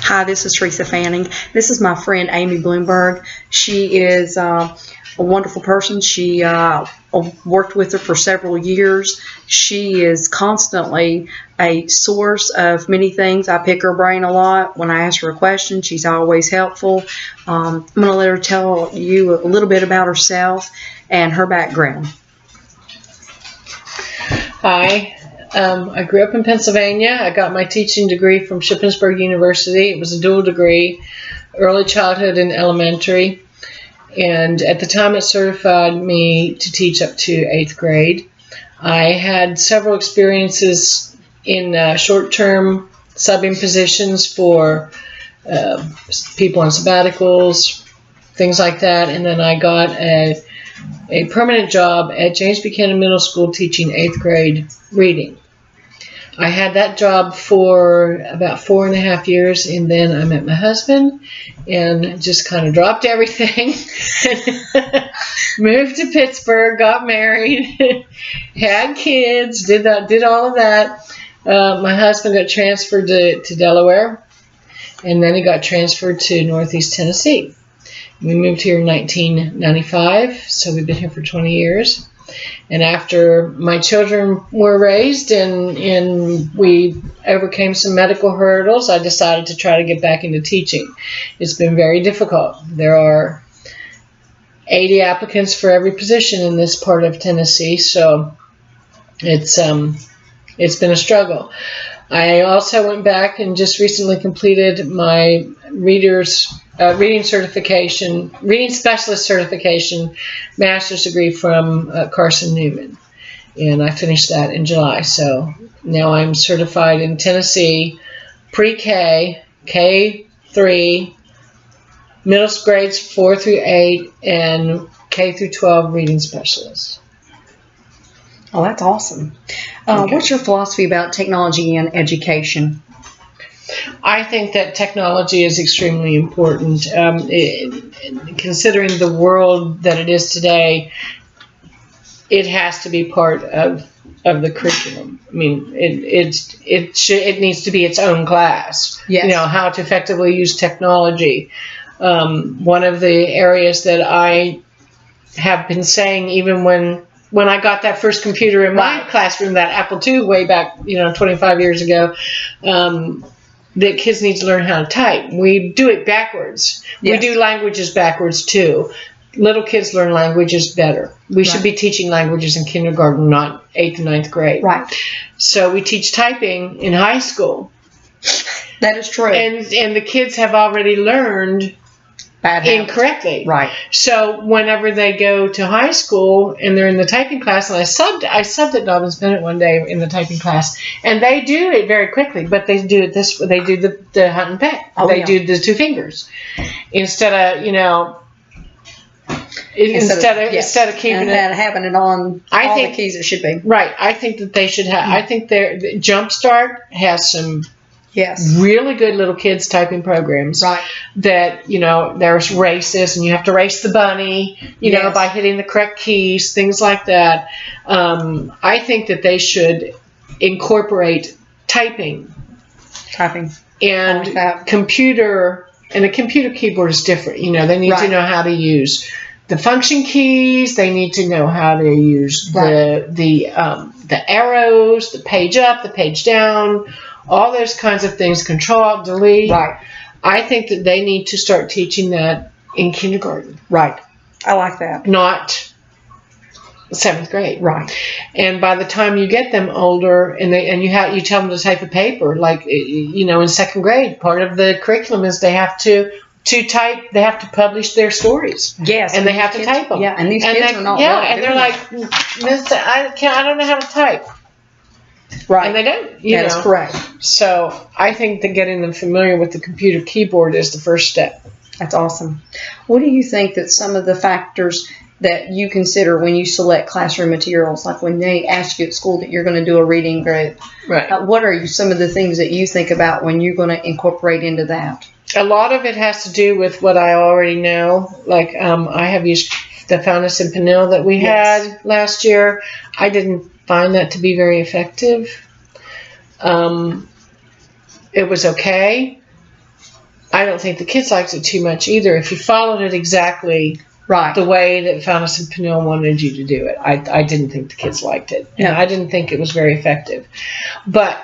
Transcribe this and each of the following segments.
Hi, this is Teresa Fanning. This is my friend Amy Bloomberg. She is a wonderful person. She worked with her for several years. She is constantly a source of many things. I pick her brain a lot. When I ask her a question, she's always helpful. I'm going to let her tell you a little bit about herself and her background. Hi. I grew up in Pennsylvania. I got my teaching degree from Shippensburg University. It was a dual degree, early childhood and elementary. And at the time, it certified me to teach up to 8th grade. I had several experiences in short-term subbing positions for people on sabbaticals, things like that. And then I got a permanent job at James Buchanan Middle School teaching 8th grade reading. I had that job for about 4.5 years, and then I met my husband and just kind of dropped everything. Moved to Pittsburgh, got married, had kids, did all of that. My husband got transferred to Delaware, and then he got transferred to Northeast Tennessee. We moved here in 1995, so we've been here for 20 years. And after my children were raised and we overcame some medical hurdles, I decided to try to get back into teaching. It's been very difficult. There are 80 applicants for every position in this part of Tennessee, so it's been a struggle. I also went back and just recently completed my reading specialist certification, master's degree from Carson Newman, and I finished that in July. So now I'm certified in Tennessee pre-K, K-3, middle grades 4 through 8, and K through 12 reading specialist. Oh, that's awesome. Okay. What's your philosophy about technology and education? I think that technology is extremely important. Considering the world that it is today, it has to be part of the curriculum. I mean, it needs to be its own class. Yes. You know, how to effectively use technology. One of the areas that I have been saying, even when I got that first computer in my classroom, that Apple II, way back, 25 years ago, that kids need to learn how to type. We do it backwards. Yes. We do languages backwards too. Little kids learn languages better. We should be teaching languages in kindergarten, not 8th and 9th grade. Right. So we teach typing in high school. That is true. And the kids have already learned incorrectly. Right. So whenever they go to high school and they're in the typing class, and I subbed at Dobbins Bennett one day in the typing class, and they do it very quickly, but they do it this way. They do the hunt and peck. They do the 2 fingers instead of instead of keeping and having it on all the keys it should be. Right. I think that they should have. I think the Jumpstart has some. Yes. Really good little kids typing programs. Right. That, there's races and you have to race the bunny, by hitting the correct keys, things like that. I think that they should incorporate typing. And computer, and a computer keyboard is different. They need to know how to use the function keys. They need to know how to use the arrows, the page up, the page down, all those kinds of things, Control, Alt, Delete. Right. I think that they need to start teaching that in kindergarten. Right. I like that. Not 7th grade. Right. And by the time you get them older, and you tell them to type a paper, like in 2nd grade, part of the curriculum is they have to type. They have to publish their stories. Yes. And they have to type them. Yeah. And these kids are not. Yeah. And they're like, Miss, I don't know how to type. Right. And they don't. That is correct. So I think that getting them familiar with the computer keyboard is the first step. That's awesome. What do you think that some of the factors that you consider when you select classroom materials, like when they ask you at school that you're going to do a reading group? Right. What are some of the things that you think about when you're going to incorporate into that? A lot of it has to do with what I already know. Like I have used the Fountas and Pinnell that we had last year. I didn't find that to be very effective. It was okay. I don't think the kids liked it too much either. If you followed it exactly Right. the way that Fountas and Pinnell wanted you to do it, I didn't think the kids liked it, and No. I didn't think it was very effective. But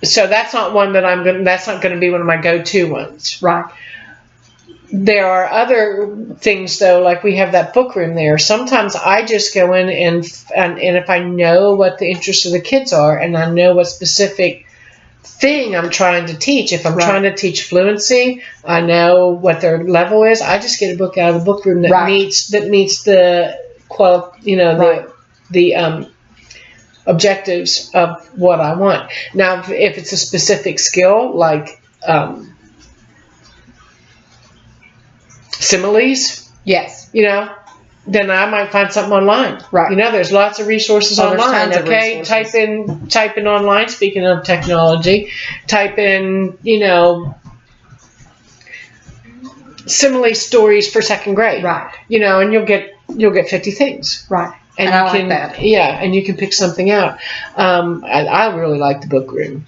so that's not one that that's not going to be one of my go-to ones. Right. There are other things though, like we have that book room there. Sometimes I just go in and if I know what the interests of the kids are, and I know what specific thing I'm trying to teach. If I'm Right. trying to teach fluency, I know what their level is. I just get a book out of the book room that Right. meets the Right. the objectives of what I want. Now, if it's a specific skill like similes, Yes. then I might find something online. Right. There's lots of resources Oh, there's online. tons of Okay, resources. type in online. Speaking of technology, type in simile stories for second grade. Right. And you'll get 50 things. Right. And I you like can, that. yeah, and you can pick something out. I really like the book room.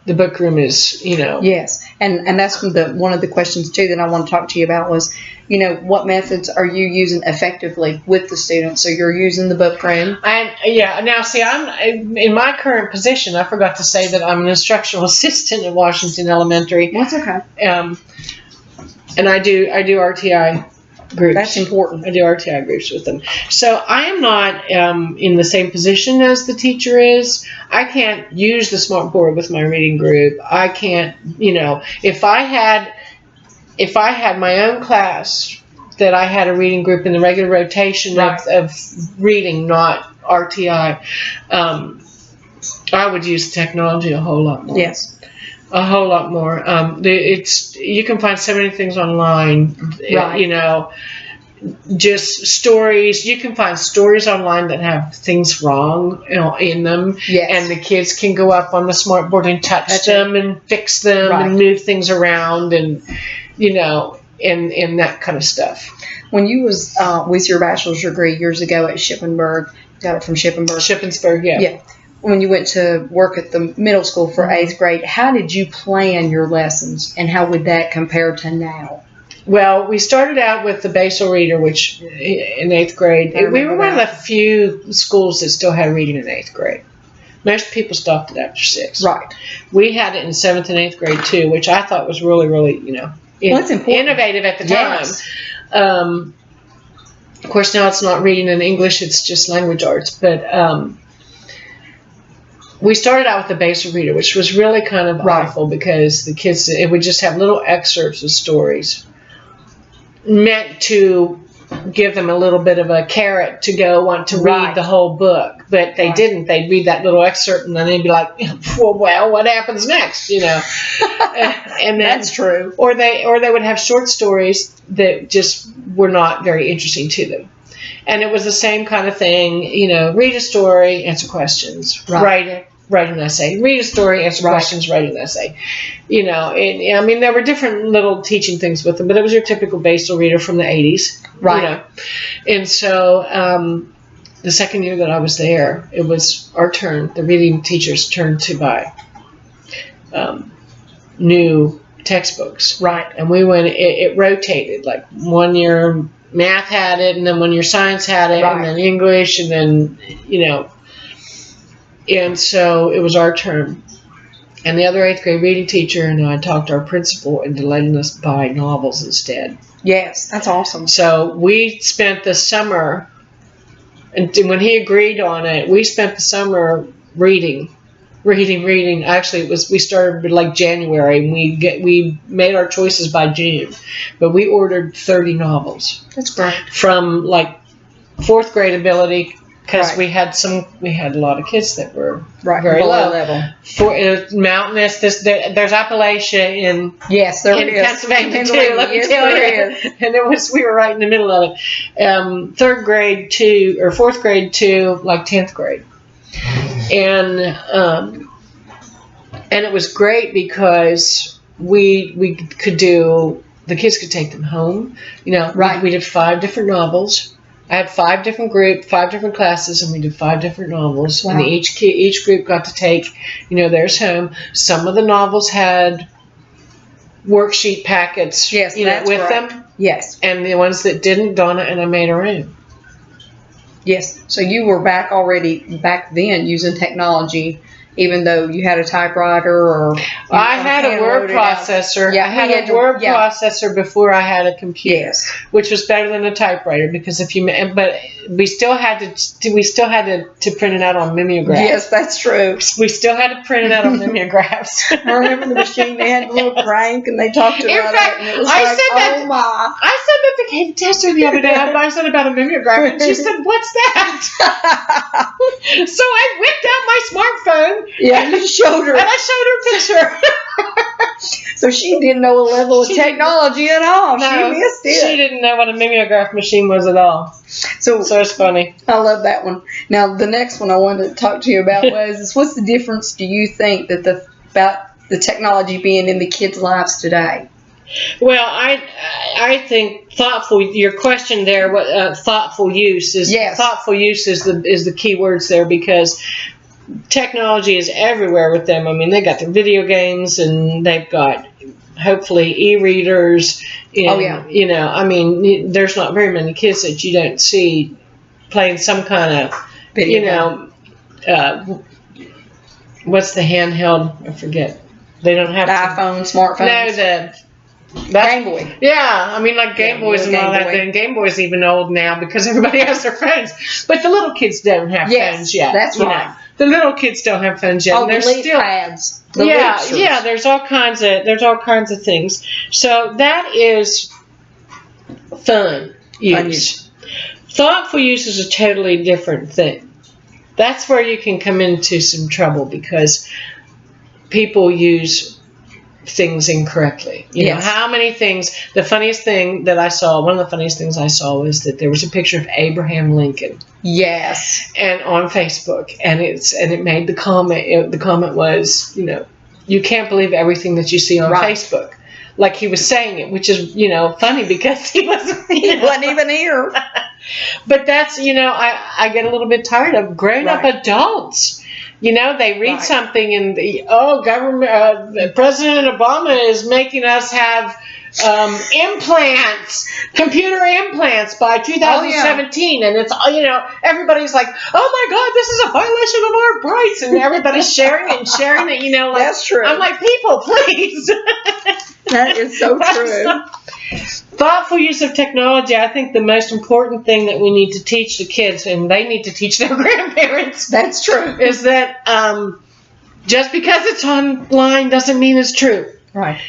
The book room is, Yes, and that's one of the questions too that I want to talk to you about was, what methods are you using effectively with the students? So you're using the book room. And yeah, now see, I'm in my current position. I forgot to say that I'm an instructional assistant at Washington Elementary. That's okay. And I do RTI groups. That's important. I do RTI groups with them. So I am not in the same position as the teacher is. I can't use the smart board with my reading group. I can't, if I had my own class that I had a reading group in the regular rotation Right. of reading, not RTI, I would use technology a whole lot more. Yes. A whole lot more. You can find so many things online. Right. Just stories. You can find stories online that have things wrong, in them. Yes. And the kids can go up on the smart board and touch That's them and fix them Right. and move things around and and that kind of stuff. When you was with your bachelor's degree years ago at Shippensburg, got it from Shippensburg. Shippensburg, yeah. Yeah. When you went to work at the middle school for 8th grade, how did you plan your lessons, and how would that compare to now? Well, we started out with the basal reader, which in 8th grade, I we were remember one of that. the few schools that still had reading in 8th grade. Most people stopped it after 6. Right. We had it in 7th and 8th grade too, which I thought was really, really, it's important. innovative at the time. Yes. Of course, now it's not reading in English; it's just language arts. But we started out with the basal reader, which was really kind of Right. awful because the kids, it would just have little excerpts of stories meant to give them a little bit of a carrot to go want to read Right. the whole book, but they Right. didn't. They'd read that little excerpt and then they'd be like, well, what happens next? And then, That's true. or they would have short stories that just were not very interesting to them. And it was the same kind of thing, read a story, answer questions, Right. write an essay. Read a story, answer Right. questions, write an essay. There were different little teaching things with them, but it was your typical basal reader from the 80s. Right. And so the second year that I was there, it was our turn, the reading teacher's turn to buy new textbooks. Right. And we went, it rotated. Like 1 year math had it, and then 1 year science had it, Right. and then English, and then, and so it was our turn. And the other 8th grade reading teacher and I talked our principal into letting us buy novels instead. Yes, that's awesome. So we spent the summer, and when he agreed on it, we spent the summer reading. Actually, we started like January, and we made our choices by June, but we ordered 30 novels That's great. from like 4th grade ability, because Right. we had a lot of kids that were Right. very Below low. level. Mountainous. There's Appalachia in Yes, there in is. Pennsylvania too. Pennsylvania, Let me yes, tell there you. is. And we were right in the middle of it. 3rd grade to or 4th grade to like 10th grade, and it was great because we could do. The kids could take them home. Right. We did 5 different novels. I had 5 different classes, and we did 5 different novels. Wow. And each group got to take, theirs home. Some of the novels had worksheet packets, Yes, with right. them, Yes. and the ones that didn't, Donna and I made our own. Yes. So you were back then using technology, even though you had a typewriter or I had a word processor. Yeah, I had a word processor before I had a computer, Yes. which was better than a typewriter because but we still had to print it out on mimeographs. Yes, that's true. We still had to print it out on mimeographs. I remember the machine. They had the little crank, and they talked about In fact, it, and it was I like, said that- oh my. I said that to Kate Tester the other day. I said about a mimeograph, and she said, "What's that?" So I whipped out my smartphone. Yeah, you showed her. And I showed her a picture. So she didn't know a level of technology at all. No, She missed it. She didn't know what a mimeograph machine was at all. So it's funny. I love that one. Now, the next one I wanted to talk to you about was what's the difference do you think about the technology being in the kids' lives today? Well, I think thoughtful. Your question there, what thoughtful use is? Yes. Thoughtful use is the key words there because technology is everywhere with them. I mean, they got their video games and they've got hopefully e-readers. Oh yeah. I mean, there's not very many kids that you don't see playing some kind of Video game. What's the handheld? I forget. They don't have the iPhone, smartphones. No, Game Boy. Yeah, I mean, like Game Boys and all that. Then Game Boy's even old now because everybody has their phones. But the little kids don't have phones yet. That's right. The little kids don't have phones yet. Oh, and the leaf pads. Yeah. There's all kinds of things. So that is fun use. Thoughtful use is a totally different thing. That's where you can come into some trouble because people use things incorrectly. You know, how many things, one of the funniest things I saw was that there was a picture of Abraham Lincoln. Yes. And on Facebook, and it made the comment, the comment was, you can't believe everything that you see on Facebook. Like he was saying it, which is, funny because he wasn't even here. But that's, I get a little bit tired of grown-up adults. They read something and government, President Obama is making us have implants, computer implants by 2017. And it's, everybody's like, oh my God, this is a violation of our rights. And everybody's sharing it, like, that's true. I'm like, people, please. That is so true. Thoughtful use of technology, I think the most important thing that we need to teach the kids, and they need to teach their grandparents. That's true. Is that just because it's online doesn't mean it's true. Right.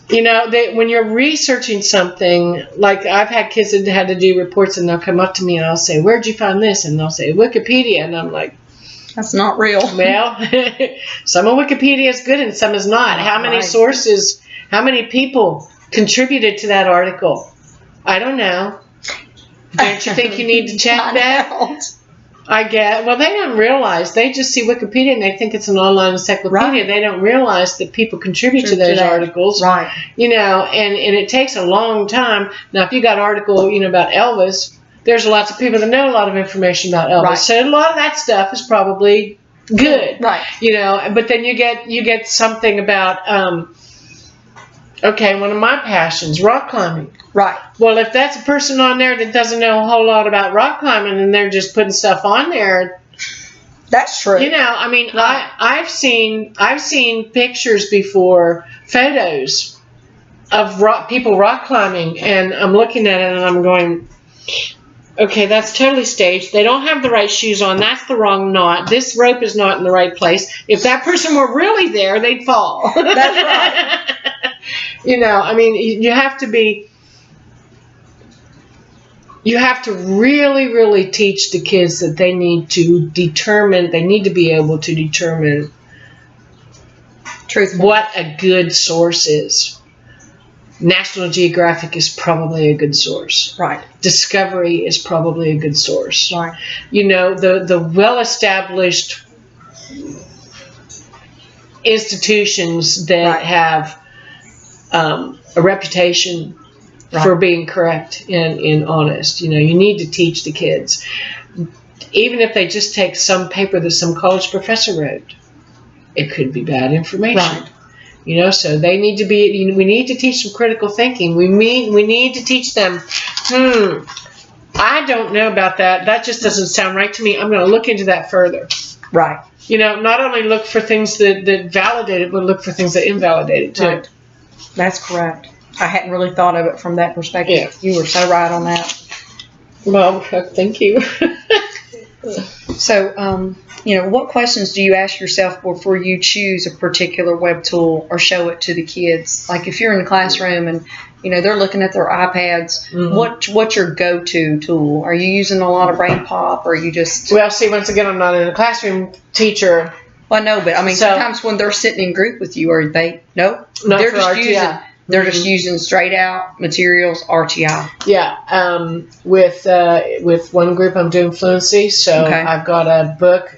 When you're researching something, like I've had kids that had to do reports and they'll come up to me and I'll say, where'd you find this? And they'll say, Wikipedia. And I'm like, that's not real. Well, some of Wikipedia is good and some is not. How many sources, how many people contributed to that article? I don't know. Don't you think you need to check that? Well, they don't realize. They just see Wikipedia and they think it's an online encyclopedia. Right. They don't realize that people contribute to those articles. Right. And it takes a long time. Now, if you got an article, about Elvis, there's lots of people that know a lot of information about Elvis. Right. So a lot of that stuff is probably good. Right. But then you get something about, one of my passions, rock climbing. Right. Well, if that's a person on there that doesn't know a whole lot about rock climbing and they're just putting stuff on there, that's true. Right. I've seen pictures before, photos of people rock climbing, and I'm looking at it and I'm going, okay, that's totally staged. They don't have the right shoes on. That's the wrong knot. This rope is not in the right place. If that person were really there, they'd fall. That's right. You have to really, really teach the kids that they need to be able to determine what a good source is. National Geographic is probably a good source. Right. Discovery is probably a good source. Right. The well-established institutions that have a reputation for being correct and honest. You need to teach the kids, even if they just take some paper that some college professor wrote. It could be bad information. Right. So they need to be. We need to teach them critical thinking. We need to teach them. I don't know about that. That just doesn't sound right to me. I'm going to look into that further. Right. Not only look for things that validate it, but look for things that invalidate it too. Right. That's correct. I hadn't really thought of it from that perspective. Yeah. You were so right on that. Well, thank you. So, what questions do you ask yourself before you choose a particular web tool or show it to the kids? Like if you're in the classroom and, they're looking at their iPads, what's your go-to tool? Are you using a lot of BrainPop, or are you just... Well, see, once again, I'm not a classroom teacher. Well, I know, but sometimes when they're sitting in group with you, are they... Nope. Not They're for just RTI. They're just using straight out materials, RTI. Yeah, with one group I'm doing fluency, so Okay. I've got a book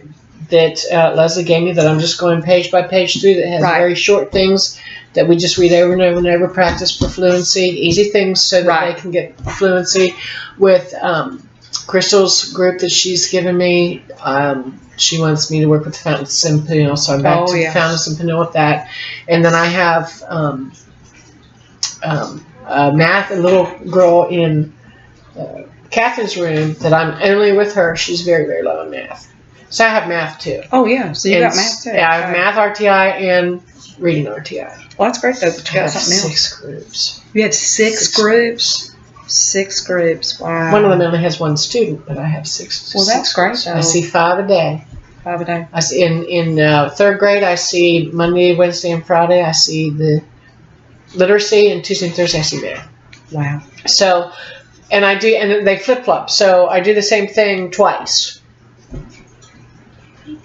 that Leslie gave me that I'm just going page by page through that has very short things that we just read over and over and over, practice for fluency, easy things so that they can get fluency. With Crystal's group that she's given me, she wants me to work with Fountains and Pinnell, so I'm back to Fountains and Pinnell with that. And then I have math, a little girl in Catherine's room that I'm only with her. She's very, very low in math. So I have math too. Oh, yeah. So you got math too. Yeah, I have math RTI and reading RTI. Well, that's great though, but you got something else. 6 groups. You have six groups? 6 groups. Wow. One of them only has 1 student, but I have 6. Well, that's great though. I see 5 a day. 5 a day. I see in 3rd grade, I see Monday, Wednesday, and Friday. I see the literacy, and Tuesday and Thursday I see math. Wow. So, and they flip flop. So I do the same thing twice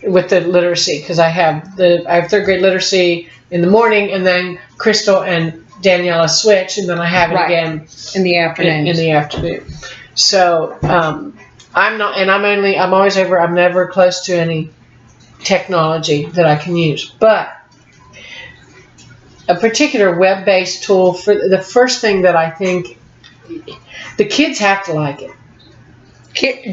with the literacy, because I have 3rd grade literacy in the morning, and then Crystal and Daniela switch, and then I have it again in the afternoon. In the afternoon. So I'm always over. I'm never close to any technology that I can use, but a particular web-based tool for the first thing that I think the kids have to like it.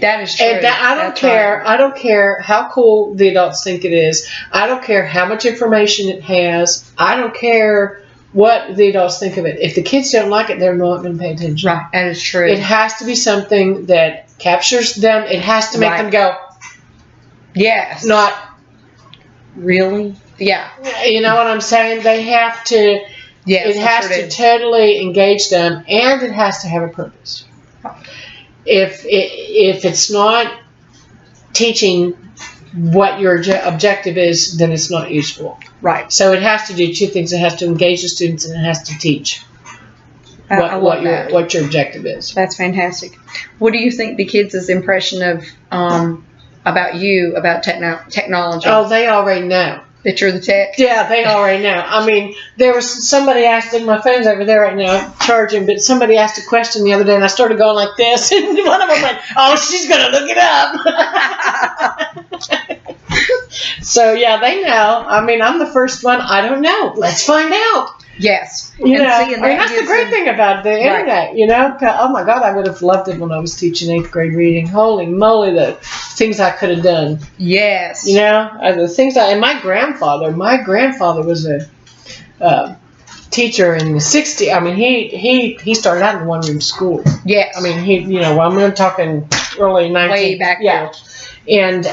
That is true. And I don't care. Right. I don't care how cool the adults think it is. I don't care how much information it has. I don't care what the adults think of it. If the kids don't like it, they're not going to pay attention. Right, that is true. It has to be something that captures them. It has to make them go, yes. Not really. Yeah. You know what I'm saying? They have to. Yes. It has to totally engage them, and it has to have a purpose. If it's not teaching what your objective is, then it's not useful. Right. So it has to do 2 things. It has to engage the students, and it has to teach what your objective is. That's fantastic. What do you think the kids' impression of about you, about technology? Oh, they already know. That you're the tech? Yeah, they already know. I mean, there was somebody asked, and my phone's over there right now charging, but somebody asked a question the other day, and I started going like this, and one of them went, "Oh, she's going to look it up." So, yeah, they know. I mean, I'm the first one. I don't know. Let's find out. Yes. That's the great thing about the internet, Oh, my God, I would have loved it when I was teaching 8th grade reading. Holy moly, the things I could have done. Yes. The things and my grandfather was a teacher in the 60s. I mean, he started out in the one-room school. Yes. I mean, I'm talking early 19. Way back there. And,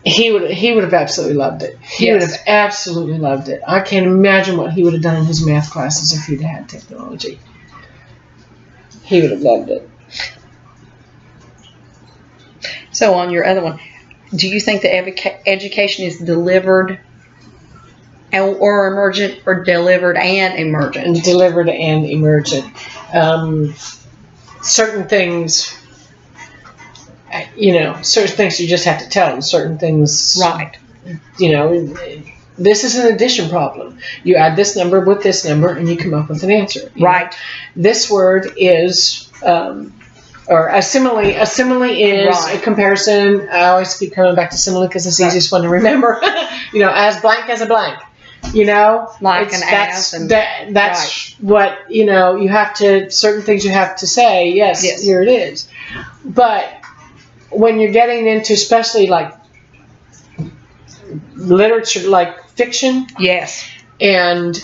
he would have absolutely loved it. He would have absolutely loved it. I can't imagine what he would have done in his math classes if he'd had technology. He would have loved it. So on your other one, do you think the education is delivered or emergent, or delivered and emergent? Delivered and emergent. Certain things... certain things you just have to tell them. Certain things, right? This is an addition problem. You add this number with this number, and you come up with an answer. Right. This word is, or a simile. A simile is a comparison. I always keep coming back to simile because it's the easiest one to remember. As blank as a blank. you know, Like an that's ass and that's what, you know, you have to, certain things you have to say, yes, Yes. here it is. But when you're getting into especially like literature, like fiction yes, and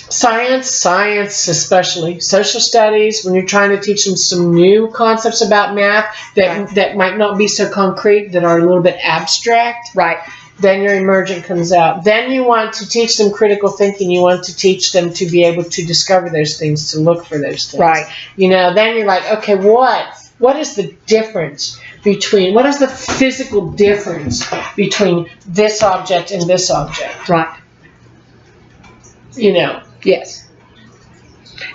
science especially, social studies, when you're trying to teach them some new concepts about math that might not be so concrete, that are a little bit abstract, right, then your emergent comes out. Then you want to teach them critical thinking. You want to teach them to be able to discover those things, to look for those things. right, You know, then you're like, okay, what is the difference between, what is the physical difference between this object and this object? right, You know, yes,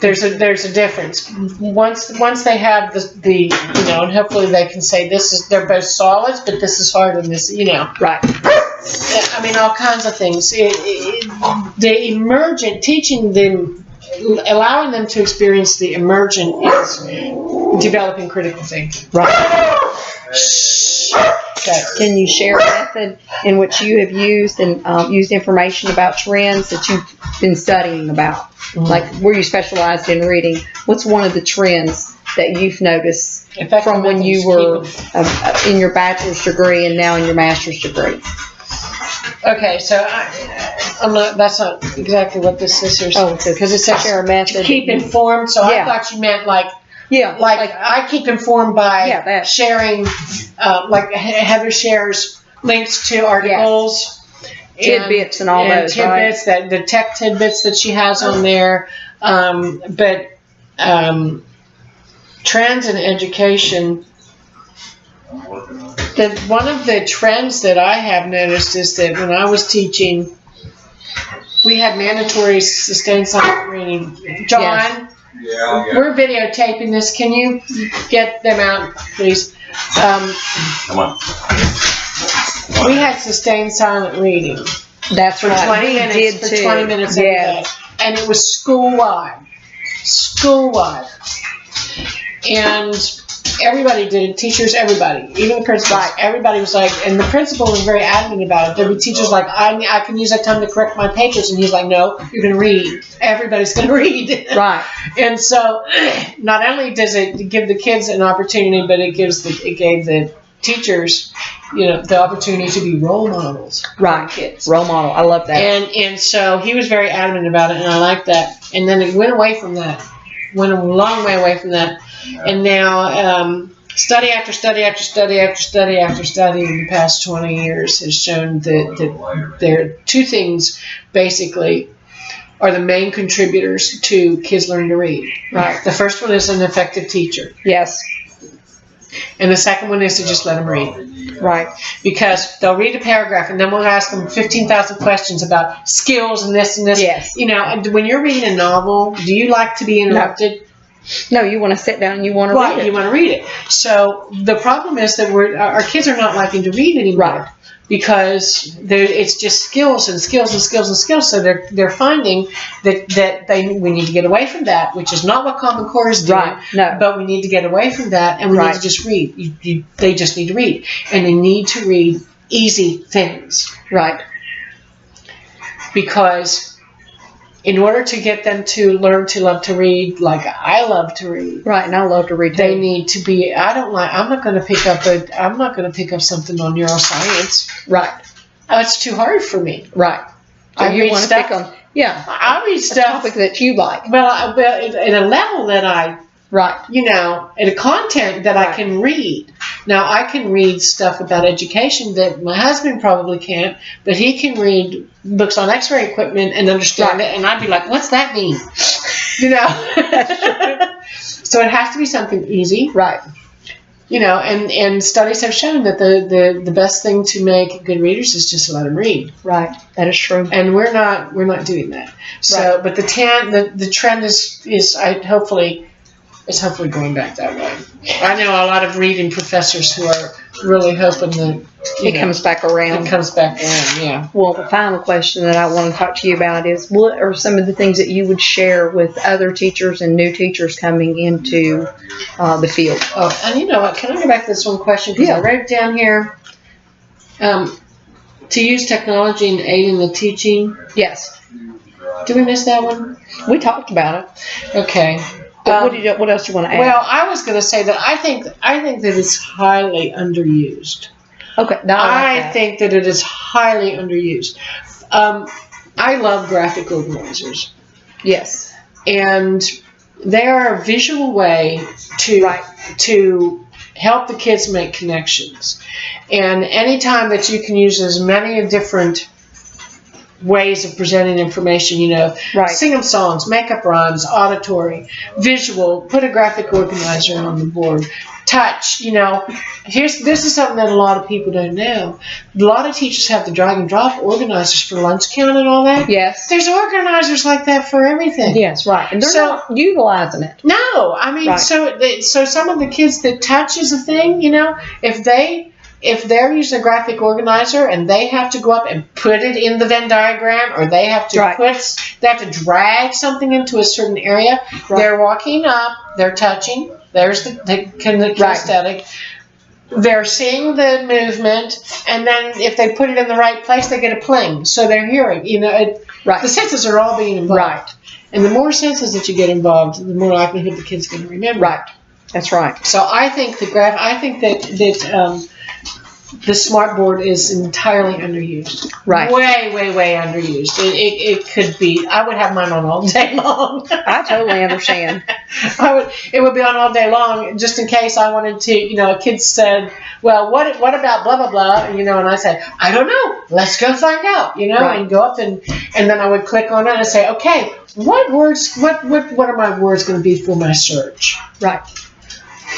there's a difference. Once they have the you know, and hopefully they can say they're both solids, but this is hard and this, you know. right, I mean, all kinds of things. The emergent, teaching them, allowing them to experience the emergent is developing critical thinking. right. Okay. Can you share a method in which you have used and used information about trends that you've been studying about? Like, where you specialized in reading, what's one of the trends that you've noticed from when you were in your bachelor's degree and now in your master's degree? Okay, so I'm not. That's not exactly what this is. Oh, because it says share a method. Keep informed. So I thought you meant like. Yeah, like I keep informed by sharing, like Heather shares links to articles, tidbits and all those, tidbits, right? that the tech tidbits that she has on there. But trends in education. One of the trends that I have noticed is that when I was teaching, we had mandatory sustained silent reading. John. Yeah. We're videotaping this. Can you get them out, please? Come on. We had sustained silent reading. That's for right. 20 We minutes. did For too. 20 minutes every day. And it was school-wide. School-wide. And everybody did it. Teachers, everybody. Even the principals. Right. Everybody was like, and the principal was very adamant about it. There'd be teachers like, I can use that time to correct my papers. And he's like, no, you're going to read. Everybody's going to read. Right. And so, not only does it give the kids an opportunity, but it gave the teachers, you know, the opportunity to be role models. Right. For kids. Role model. I love that. And so he was very adamant about it, and I like that. And then it went away from that. Went a long way away from that. And now, study after study after study after study after study in the past 20 years has shown that there are two things, basically, are the main contributors to kids learning to read. Right. The first one is an effective teacher. Yes. And the second one is to just let them read. Right. Because they'll read a paragraph and then we'll ask them 15,000 questions about skills and this and this. Yes. You know, when you're reading a novel, do you like to be interrupted? No, you want to sit down and you want to read it. You want to read it. So the problem is that our kids are not liking to read anymore. Right. Because it's just skills and skills and skills and skills. So they're finding that we need to get away from that, which is not what Common Core is doing. Right. No. But we need to get away from that, and we need to just read. They just need to read, and they need to read easy things. Right. Because in order to get them to learn to love to read, like I love to read. Right, and I love to read too. They need to be. I'm not going to pick up something on neuroscience. Right. Oh, it's too hard for me. Right. So I you read want to stuff. pick on, yeah, I read a stuff. topic that you like. Well, at a level that I, Right. you know, at a content that I can read. Now, I can read stuff about education that my husband probably can't, but he can read books on X-ray equipment and understand it, and I'd be like, what's that mean? You know? So it has to be something easy. Right. You know, and studies have shown that the best thing to make good readers is just to let them read. Right. That is true. And we're not doing that. So, but the trend is hopefully going back that way. I know a lot of reading professors who are really hoping that It comes back around. It comes back around, yeah. Well, the final question that I want to talk to you about is, what are some of the things that you would share with other teachers and new teachers coming into the field? Oh, and you know what? Can I go back to this one question? Because I wrote it down here. to use technology in aiding the teaching. Yes. Did we miss that one? We talked about it. Okay. But what else do you want to add? Well, I was going to say that I think that it's highly underused. Okay. No, I think that it is highly underused. I love graphic organizers. Yes. And they are a visual way to help the kids make connections. And anytime that you can use as many different ways of presenting information, sing them songs, make up rhymes, auditory, visual, put a graphic organizer on the board, touch, this is something that a lot of people don't know. A lot of teachers have the drag and drop organizers for lunch count and all that. Yes. There's organizers like that for everything. Yes, right. And they're not utilizing it. No, I mean, so some of the kids that touch is a thing, if they're using a graphic organizer and they have to go up and put it in the Venn diagram, or they have to drag something into a certain area, they're walking up, they're touching, there's the kinesthetic, they're seeing the movement, and then if they put it in the right place, they get a pling. So they're hearing, the senses are all being involved. Right. And the more senses that you get involved, the more likelihood the kid's going to remember. Right. That's right. So I think that the smart board is entirely underused. Right. Way, way, way underused. It could be. I would have mine on all day long. I totally understand. It would be on all day long, just in case I wanted to. A kid said, "Well, what about blah blah blah?" And I said, "I don't know. Let's go find out." And go up and then I would click on it and say, "Okay, what words? What are my words going to be for my search?" Right.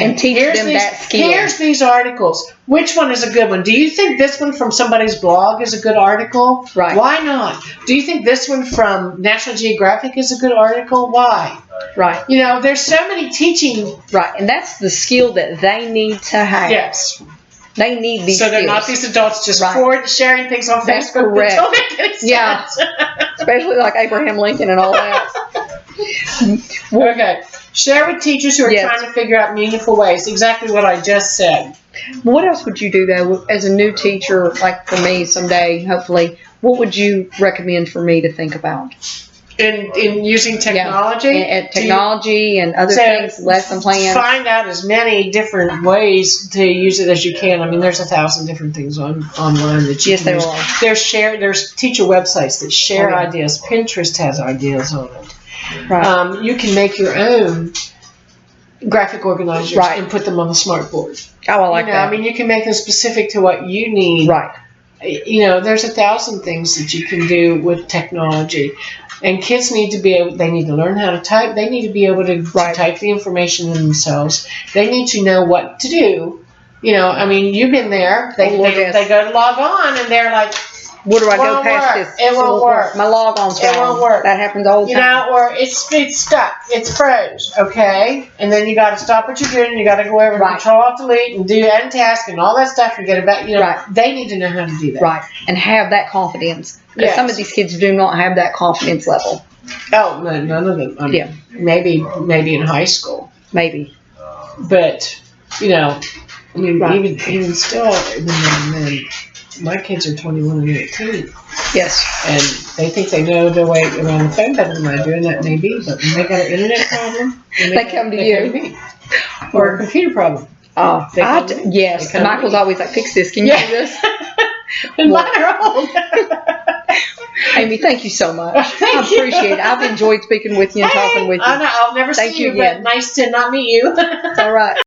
And teach them that skill. Here's these articles. Which one is a good one? Do you think this one from somebody's blog is a good article? Right. Why not? Do you think this one from National Geographic is a good article? Why? Right. There's so many teaching. Right. And that's the skill that they need to have. Yes. They need these skills. So they're not these adults just sharing things on That's Facebook. Correct. That don't make any sense. Yeah. Especially like Abraham Lincoln and all that. Okay. Share with teachers who are trying to figure out meaningful ways. Exactly what I just said. What else would you do, though, as a new teacher, like for me someday, hopefully? What would you recommend for me to think about? In using technology? And technology and other things, lesson plans. Find out as many different ways to use it as you can. I mean, there's 1,000 different things online that you can use. There are. There's teacher websites that share ideas. Pinterest has ideas on it. Right. You can make your own graphic organizers and put them on the smart board. Oh, I like that. I mean, you can make them specific to what you need. Right. There's 1,000 things that you can do with technology. And kids need to they need to learn how to type. They need to be able to type the information in themselves. They need to know what to do. I mean, you've been there. They go to log on and they're like, where do I go past this? It won't work. My logon's gone. It won't work. That happens all the time. Or it's stuck. It's froze. Okay? And then you got to stop what you're doing and you got to go over and Control Alt Delete and do end task and all that stuff and get it back. They need to know how to do that. Right. And have that confidence. Because some of these kids do not have that confidence level. Oh, no, none of them. Maybe in high school. Maybe. But, even still, my kids are 21 and 18. Yes. And they think they know their way around the phone better than I do, and that may be. But when they got an internet problem, they come to you. Or a computer problem. Yes. Michael's always like, fix this. Can you do this? And mine are old. Amy, thank you so much. I appreciate it. I've enjoyed speaking with you and talking with you. I'll never see you, but nice to not meet you. It's all right.